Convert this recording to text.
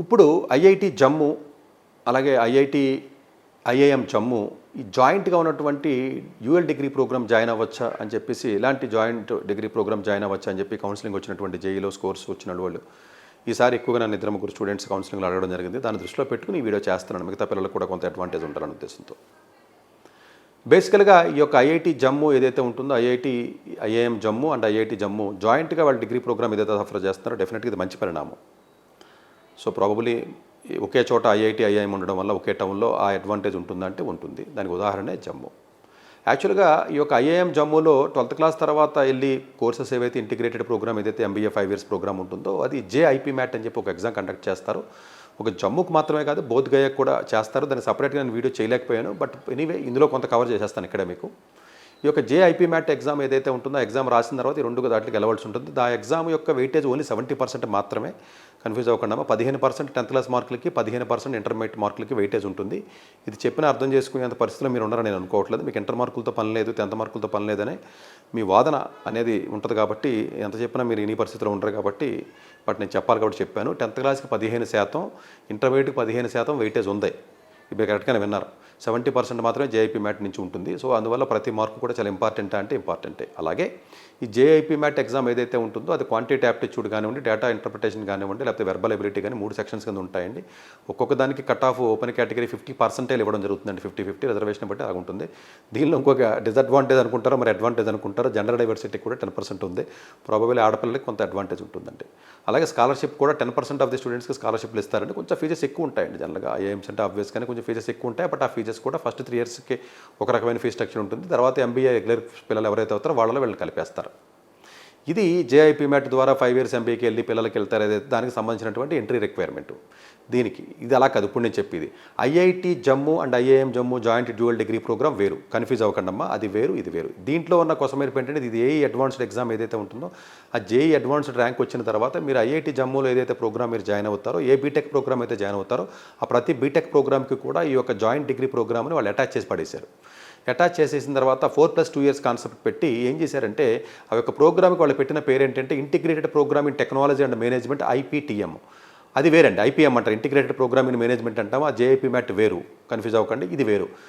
ఇప్పుడు ఐఐటి జమ్మూ అలాగే ఐఐఎం జమ్మూ ఈ జాయింట్గా ఉన్నటువంటి యూఎల్ డిగ్రీ ప్రోగ్రామ్ జాయిన్ అవ్వచ్చా అని చెప్పేసి ఇలాంటి జాయింట్ డిగ్రీ ప్రోగ్రామ్ జాయిన్ అవ్వచ్చా అని చెప్పి కౌన్సిలింగ్ వచ్చినటువంటి జేఈలో స్కోర్స్ వచ్చిన వాళ్ళు ఈసారి ఎక్కువగా నన్ను ఇద్దరు ముగ్గురు స్టూడెంట్స్ కౌన్సిలింగ్లో అడగడం జరిగింది. దాన్ని దృష్టిలో పెట్టుకుని ఈ వీడియో చేస్తున్నాను. మిగతా పిల్లలకు కూడా కొంత అడ్వాంటేజ్ ఉండాలనే ఉద్దేశంతో. బేసికల్గా ఈ యొక్క ఐఐటి జమ్మూ ఏదైతే ఉంటుందో IIM Jammu and IIT Jammu జాయింట్గా వాళ్ళ డిగ్రీ ప్రోగ్రామ్ ఏదైతే ఆఫర్ చేస్తున్నారో డెఫినెట్గా ఇది మంచి పరిణామం. సో ప్రాబబులీ ఒకే చోట ఐఐఎం ఉండడం వల్ల ఒకే టౌన్లో ఆ అడ్వాంటేజ్ ఉంటుందంటే ఉంటుంది. దానికి ఉదాహరణే జమ్మూ. యాక్చువల్గా ఈ యొక్క ఐఐఎం జమ్మూలో 12th క్లాస్ తర్వాత వెళ్ళి కోర్సెస్ ఏవైతే ఇంటిగ్రేటెడ్ ప్రోగ్రామ్ ఏదైతే ఎంబీఏ 5 years ప్రోగ్రామ్ ఉంటుందో అది జేఐపీ మ్యాట్ అని చెప్పి ఒక ఎగ్జామ్ కండక్ట్ చేస్తారు. ఒక జమ్మూకు మాత్రమే కాదు బోధ్ గయాకు కూడా చేస్తారు. దాన్ని సపరేట్గా నేను వీడియో చేయలేకపోయాను. బట్ ఎనీవే ఇందులో కొంత కవర్ చేసేస్తాను ఇక్కడ మీకు. ఈ యొక్క జేఐపీ మ్యాట్ ఎగ్జామ్ ఏదైతే ఉంటుందో ఆ ఎగ్జామ్ రాసిన తర్వాత ఈ 2 దాంట్లోకి వెళ్ళవలసి ఉంటుంది. ఆ ఎగ్జామ్ యొక్క వెయిటేజ్ ఓన్లీ 70% మాత్రమే. కన్ఫ్యూజ్ అవ్వకుండా 15% 10th క్లాస్ మార్కులకి 15% ఇంటర్మీడియట్ మార్కులకి వెయిటేజ్ ఉంటుంది. ఇది చెప్పిన అర్థం చేసుకునేంత పరిస్థితిలో మీరు ఉన్నారని నేను అనుకోవట్లేదు. మీకు ఇంటర్ మార్కులతో పని లేదు, 10th మార్కులతో పని లేదని మీ వాదన అనేది ఉంటుంది కాబట్టి ఎంత చెప్పినా మీరు ఈ పరిస్థితిలో ఉండరు కాబట్టి బట్ నేను చెప్పాలి కాబట్టి చెప్పాను. 10th క్లాస్కి 15%, ఇంటర్మీడియట్కి 15% వెయిటేజ్ ఉంది. ఇప్పుడు కరెక్ట్గానే విన్నారు. 70% మాత్రమే జేఐపీ మ్యాట్ నుంచి ఉంటుంది. సో అందువల్ల ప్రతి మార్కు కూడా చాలా ఇంపార్టెంటే. అలాగే ఈ జేఐపీ మ్యాట్ ఎగ్జామ్ ఏదైతే ఉంటుందో అది క్వాంటిటీ యాప్టిట్యూడ్ కానివ్వండి, డేటా ఇంటర్ప్రిటేషన్ కానివ్వండి, లేకపోతే వెర్బల్ ఎబిలిటీ కానీ 3 సెక్షన్స్ కింద ఉంటాయండి. ఒక్కొక్క దానికి కట్ ఆఫ్ ఓపెన్ కేటగిరీ 50% ఇవ్వడం జరుగుతుందండి. 50-50 రిజర్వేషన్ బట్టి అలా ఉంటుంది. దీనిలో ఇంకొక డిసడ్వాంటేజ్ అనుకుంటారో మరి అడ్వాంటేజ్ అనుకుంటారో జెండర్ డైవర్సిటీ కూడా 10% ఉంది. ప్రాబబుల్లీ ఆడపిల్లలకి కొంత అడ్వాంటేజ్ ఉంటుందండి. అలాగే స్కాలర్షిప్ కూడా 10% ఆఫ్ ది స్టూడెంట్స్కి స్కాలర్షిప్లు ఇస్తారండి. కొంచెం ఫీజెస్ ఎక్కువ ఉంటాయండి. జనరల్గా ఐఐఎమ్స్ అంటే ఆబ్వియస్ కానీ కొంచెం ఫీజెస్ ఎక్కువ ఉంటాయి. బట్ ఆ ఫీజెస్ కూడా ఫస్ట్ 3 yearsకి ఒక రకమైన ఫీ స్ట్రక్చర్ ఉంటుంది. తర్వాత ఎంబీఏ రెగ్యులర్ పిల్లలు ఎవరైతే అవుతారో వాళ్ళలో వీళ్ళని కలిపేస్తారు. ఇది జేఐపీ మ్యాట్ ద్వారా 5 years ఎంబీఏకి వెళ్ళి పిల్లలకి వెళ్తారు ఏదైతే దానికి సంబంధించినటువంటి ఎంట్రీ రిక్వైర్మెంట్. దీనికి ఇది అలా కాదు. ఇప్పుడు నేను చెప్పేది IIT Jammu and IIM Jammu joint dual degree programme వేరు. కన్ఫ్యూజ్ అవ్వకండమ్మా. అది వేరు, ఇది వేరు. దీంట్లో ఉన్న కొసమేర్పు ఏంటంటే ఇది ఏఈ అడ్వాన్స్డ్ ఎగ్జామ్ ఏదైతే ఉంటుందో ఆ జేఈ అడ్వాన్స్డ్ ర్యాంక్ వచ్చిన తర్వాత మీరు ఐఐటి జమ్మూలో ఏదైతే ప్రోగ్రామ్ మీరు జాయిన్ అవుతారో, ఏ బీటెక్ ప్రోగ్రామ్ అయితే జాయిన్ అవుతారో ఆ ప్రతి బీటెక్ ప్రోగ్రామ్కి కూడా ఈ యొక్క జాయింట్ డిగ్రీ ప్రోగ్రామ్ని వాళ్ళు అటాచ్ చేసి పడేశారు. అటాచ్ చేసేసిన తర్వాత 4+2 years కాన్సెప్ట్ పెట్టి ఏం చేశారంటే ఆ యొక్క ప్రోగ్రామ్కి వాళ్ళు పెట్టిన పేరు ఏంటంటే integrated program in technology and management IPTM. అది వేరండి. ఐపీఎం అంటారు, ఇంటిగ్రేటెడ్ ప్రోగ్రామ్ ఇన్ మేనేజ్మెంట్ అంటాము. ఆ జేఐపీ మ్యాట్ వేరు, కన్ఫ్యూజ్ అవ్వకండి. ఇది వేరు.